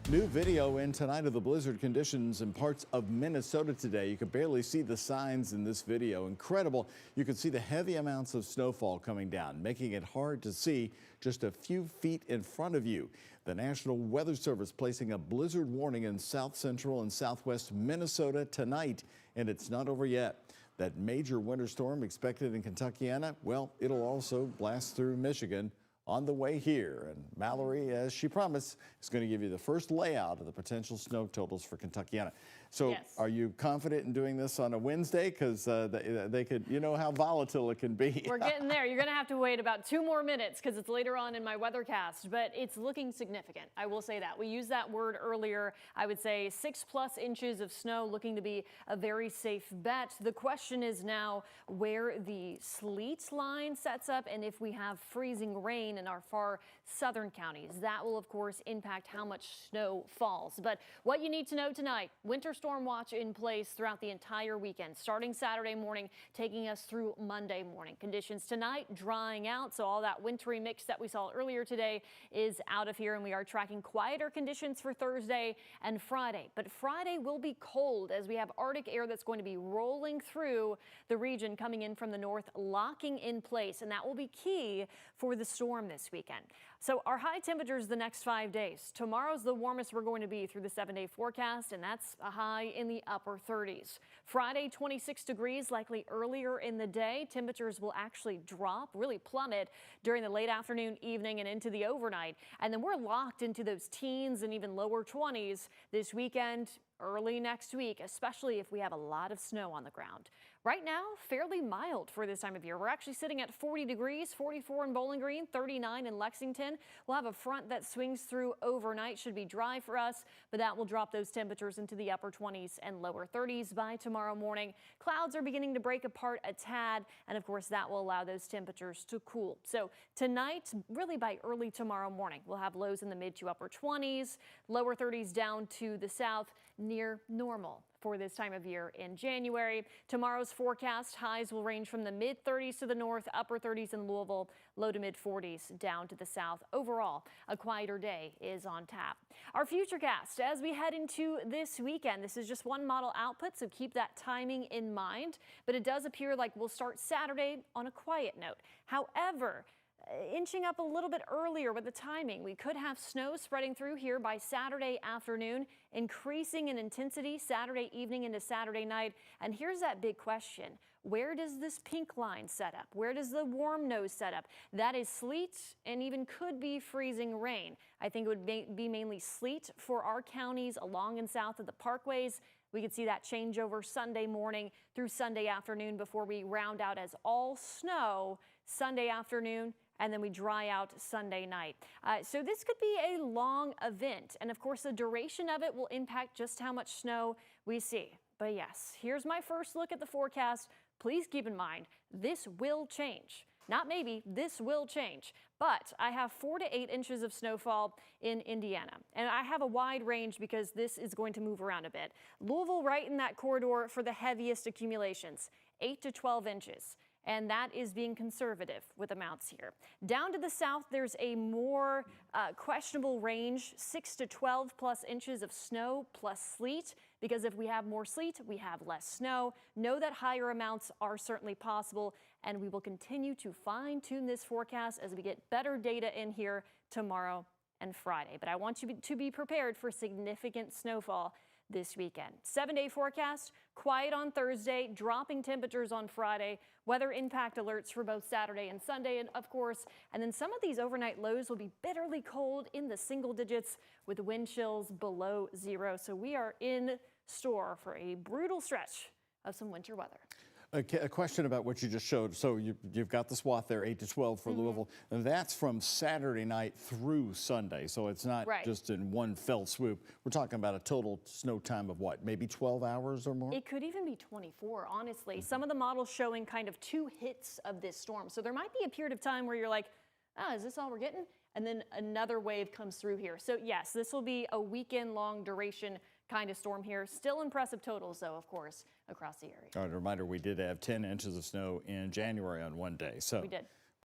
New video in tonight of the blizzard conditions in parts of Minnesota today. You could barely see the signs in this video. Incredible. You can see the heavy amounts of snowfall coming down, making it hard to see just a few feet in front of you. The National Weather Service placing a blizzard warning in south central and southwest Minnesota tonight, and it's not over yet. That major winter storm expected in Kentuckiana, well, it'll also blast through Michigan on the way here. And Mallory, as she promised, is going to give you the first layout of the potential snow totals for Kentuckiana. So yes. Are you confident in doing this on a Wednesday? Because they could, you know how volatile it can be. We're getting there. You're going to have to wait about 2 more minutes because it's later on in my weathercast, but it's looking significant. I will say that. We used that word earlier. I would say 6+ inches of snow looking to be a very safe bet. The question is now where the sleet line sets up and if we have freezing rain in our far southern counties. That will, of course, impact how much snow falls. But what you need to know tonight, winter storm watch in place throughout the entire weekend, starting Saturday morning, taking us through Monday morning. Conditions tonight drying out, so all that wintry mix that we saw earlier today is out of here, and we are tracking quieter conditions for Thursday and Friday. But Friday will be cold as we have Arctic air that's going to be rolling through the region, coming in from the north, locking in place, and that will be key for the storm this weekend. So our high temperatures the next 5 days. Tomorrow's the warmest we're going to be through the 7-day forecast, and that's a high in the upper 30s. Friday, 26 degrees, likely earlier in the day. Temperatures will actually drop, really plummet during the late afternoon, evening, and into the overnight. And then we're locked into those teens and even lower 20s this weekend, early next week, especially if we have a lot of snow on the ground. Right now, fairly mild for this time of year. We're actually sitting at 40 degrees, 44 in Bowling Green, 39 in Lexington. We'll have a front that swings through overnight, should be dry for us, but that will drop those temperatures into the upper 20s and lower 30s by tomorrow morning. Clouds are beginning to break apart a tad, and of course that will allow those temperatures to cool. So tonight, really by early tomorrow morning, we'll have lows in the mid to upper 20s, lower 30s down to the south, near normal for this time of year in January. Tomorrow's forecast, highs will range from the mid 30s to the north, upper 30s in Louisville, low to mid 40s down to the south. Overall, a quieter day is on tap. Our futurecast as we head into this weekend. This is just one model output, so keep that timing in mind. But it does appear like we'll start Saturday on a quiet note. However, inching up a little bit earlier with the timing. We could have snow spreading through here by Saturday afternoon, increasing in intensity Saturday evening into Saturday night. And here's that big question. Where does this pink line set up? Where does the warm nose set up? That is sleet and even could be freezing rain. I think it would be mainly sleet for our counties along and south of the parkways. We could see that change over Sunday morning through Sunday afternoon before we round out as all snow Sunday afternoon, and then we dry out Sunday night. So this could be a long event. And of course, the duration of it will impact just how much snow we see. But yes, here's my first look at the forecast. Please keep in mind, this will change. Not maybe, this will change. But I have 4 to 8 inches of snowfall in Indiana. And I have a wide range because this is going to move around a bit. Louisville right in that corridor for the heaviest accumulations, 8 to 12 inches. And that is being conservative with amounts here. Down to the south, there's a more questionable range, 6 to 12+ inches of snow plus sleet, because if we have more sleet, we have less snow. Know that higher amounts are certainly possible, and we will continue to fine-tune this forecast as we get better data in here tomorrow and Friday. But I want you to be prepared for significant snowfall this weekend. 7-day forecast, quiet on Thursday, dropping temperatures on Friday, weather impact alerts for both Saturday and Sunday, and of course, and then some of these overnight lows will be bitterly cold in the single digits with wind chills below 0. So we are in store for a brutal stretch of some winter weather. A question about what you just showed. So you've got the swath there, 8 to 12 for Louisville. And that's from Saturday night through Sunday. So it's not just in one fell swoop. We're talking about a total snow time of what, maybe 12 hours or more? It could even be 24, honestly. Some of the models showing kind of 2 hits of this storm. So there might be a period of time where you're like, is this all we're getting? And then another wave comes through here. So yes, this will be a weekend-long duration kind of storm here. Still impressive totals, though, of course, across the area. All right, a reminder, we did have 10 inches of snow in January on one day. So we did.